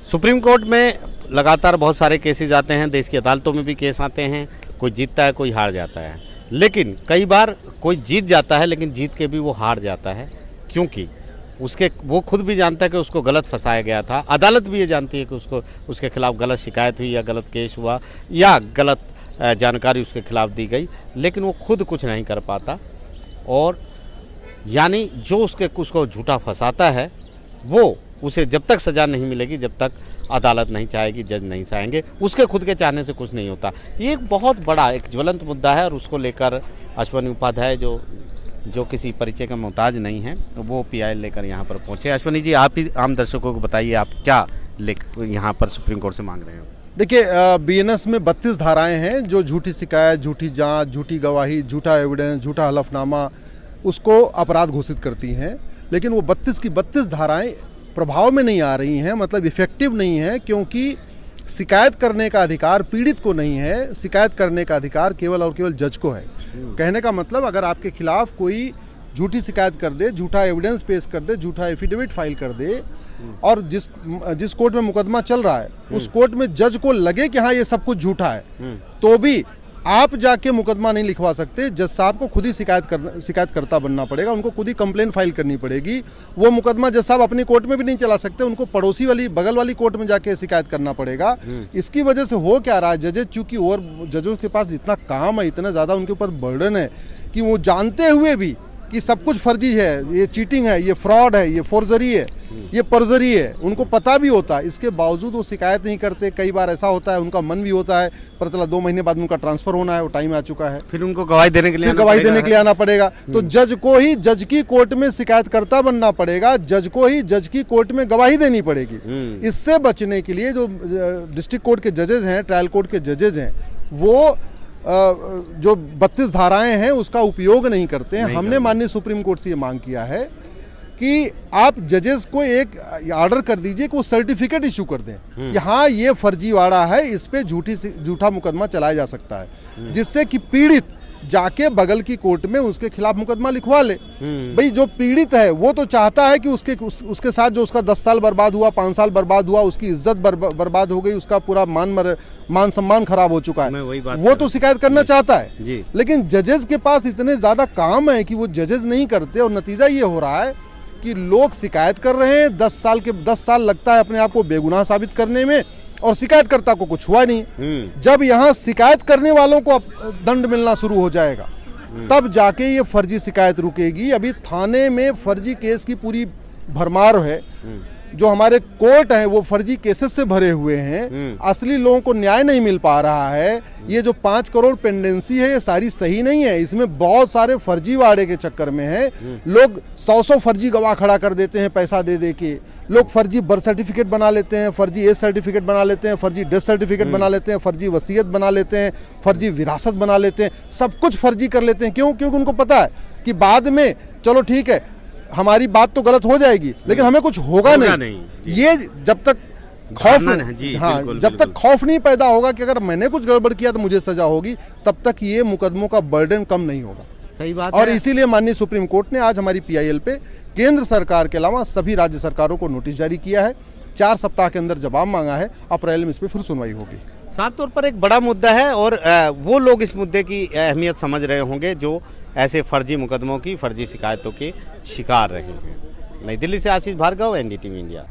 Supreme court में लगातार बहुत सारे केसेस आते हैं, देश की अदालतों में भी केस आते हैं, कोई जीतता है कोई हार जाता है। लेकिन कई बार कोई जीत जाता है लेकिन जीत के भी वो हार जाता है, क्योंकि वो खुद भी जानता है कि उसको गलत फंसाया गया था। अदालत भी ये जानती है कि उसके खिलाफ गलत शिकायत हुई या गलत केस हुआ या गलत जानकारी उसके खिलाफ दी गई, लेकिन वो खुद कुछ नहीं कर पाता। और यानी जो उसको झूठा फंसाता है वो उसे जब तक सज़ा नहीं मिलेगी, जब तक अदालत नहीं चाहेगी, जज नहीं चाहेंगे, उसके खुद के चाहने से कुछ नहीं होता। ये एक बहुत बड़ा एक ज्वलंत मुद्दा है और उसको लेकर अश्वनी उपाध्याय जो किसी परिचय का मोहताज नहीं है, वो PIL लेकर यहाँ पर पहुँचे। अश्वनी जी, आप ही आम दर्शकों को बताइए, आप क्या यहाँ पर सुप्रीम कोर्ट से मांग रहे हो? देखिए, BNS में 32 धाराएं हैं जो झूठी शिकायत, झूठी जांच, झूठी गवाही, झूठा एविडेंस, झूठा हलफनामा उसको अपराध घोषित करती हैं। लेकिन वो 32 की 32 धाराएं प्रभाव में नहीं आ रही हैं, मतलब इफेक्टिव नहीं है, क्योंकि शिकायत करने का अधिकार पीड़ित को नहीं है, शिकायत करने का अधिकार केवल और केवल जज को है। कहने का मतलब, अगर आपके खिलाफ कोई झूठी शिकायत कर दे, झूठा एविडेंस पेश कर दे, झूठा एफिडेविट फाइल कर दे और जिस कोर्ट में मुकदमा चल रहा है उस कोर्ट में जज को लगे कि हाँ ये सब कुछ झूठा है, तो भी आप जाके मुकदमा नहीं लिखवा सकते। जज साहब को खुद ही शिकायतकर्ता बनना पड़ेगा, उनको खुद ही कंप्लेंट फाइल करनी पड़ेगी। वो मुकदमा जज साहब अपनी कोर्ट में भी नहीं चला सकते, उनको पड़ोसी वाली बगल वाली कोर्ट में जाके शिकायत करना पड़ेगा। इसकी वजह से हो क्या रहा है, जजेज चूंकि और जजों के पास इतना काम है, इतना ज़्यादा उनके ऊपर बर्डन है कि वो जानते हुए भी कि सब कुछ फर्जी है, ये चीटिंग है, ये फ्रॉड है, ये फोर्जरी है, ये परजरी है, उनको पता भी होता है, इसके बावजूद वो शिकायत नहीं करते। कई बार ऐसा होता है, उनका मन भी होता है, पता चला 2 महीने बाद उनका ट्रांसफर होना है, वो टाइम आ चुका है, फिर उनको गवाही देने के लिए आना पड़ेगा। तो जज को ही जज की कोर्ट में शिकायतकर्ता बनना पड़ेगा, जज को ही जज की कोर्ट में गवाही देनी पड़ेगी। इससे बचने के लिए जो डिस्ट्रिक्ट कोर्ट के जजेज हैं, ट्रायल कोर्ट के जजेज हैं, वो जो 32 धाराएं हैं उसका उपयोग नहीं करते हैं। हमने माननीय सुप्रीम कोर्ट से ये मांग किया है कि आप जजेस को एक ऑर्डर कर दीजिए कि वो सर्टिफिकेट इशू कर दें कि हाँ ये फर्जीवाड़ा है, इस पे झूठा मुकदमा चलाया जा सकता है, जिससे कि पीड़ित जाके बगल की कोर्ट में उसके खिलाफ मुकदमा लिखवा ले। भाई जो पीड़ित है वो तो चाहता है कि उसके साथ जो उसका 10 साल बर्बाद हुआ, 5 साल बर्बाद हुआ, उसकी इज्जत बर्बाद हो गई, उसका पूरा मान सम्मान खराब हो चुका है, वो तो शिकायत करना चाहता है। लेकिन जजेस के पास इतने ज्यादा काम है कि वो जजेस नहीं करते, और नतीजा ये हो रहा है कि लोग शिकायत कर रहे हैं, 10 साल लगता है अपने आप को बेगुनाह साबित करने में, और शिकायतकर्ता को कुछ हुआ नहीं। जब यहाँ शिकायत करने वालों को दंड मिलना शुरू हो जाएगा, तब जाके ये फर्जी शिकायत रुकेगी। अभी थाने में फर्जी केस की पूरी भरमार है, जो हमारे कोर्ट हैं वो फर्जी केसेस से भरे हुए हैं, असली लोगों को न्याय नहीं मिल पा रहा है। ये जो 5 करोड़ पेंडेंसी है ये सारी सही नहीं है, इसमें बहुत सारे फर्जीवाड़े के चक्कर में है। लोग 100 फर्जी गवाह खड़ा कर देते हैं पैसा दे दे के, लोग फर्जी बर्थ सर्टिफिकेट बना लेते हैं, फर्जी एज सर्टिफिकेट बना लेते हैं, फर्जी डेथ सर्टिफिकेट बना लेते हैं, फर्जी वसीयत बना लेते हैं, फर्जी विरासत बना लेते हैं, सब कुछ फर्जी कर लेते हैं। क्यों? क्योंकि उनको पता है कि बाद में चलो ठीक है हमारी बात तो गलत हो जाएगी लेकिन हमें कुछ होगा नहीं। ये जब तक खौफ जब तक खौफ नहीं पैदा होगा कि अगर मैंने कुछ गड़बड़ किया तो मुझे सजा होगी, तब तक ये मुकदमों का बर्डन कम नहीं होगा। सही बात और इसीलिए माननीय सुप्रीम कोर्ट ने आज हमारी PIL पे केंद्र सरकार के अलावा सभी राज्य सरकारों को नोटिस जारी किया है, 4 सप्ताह के अंदर जवाब मांगा है। अप्रैल में इस पर फिर सुनवाई होगी। साफ तौर पर एक बड़ा मुद्दा है और वो लोग इस मुद्दे की अहमियत समझ रहे होंगे जो ऐसे फर्जी मुकदमों की, फर्जी शिकायतों के शिकार रहे हैं। नई दिल्ली से आशीष भार्गव, NDTV इंडिया।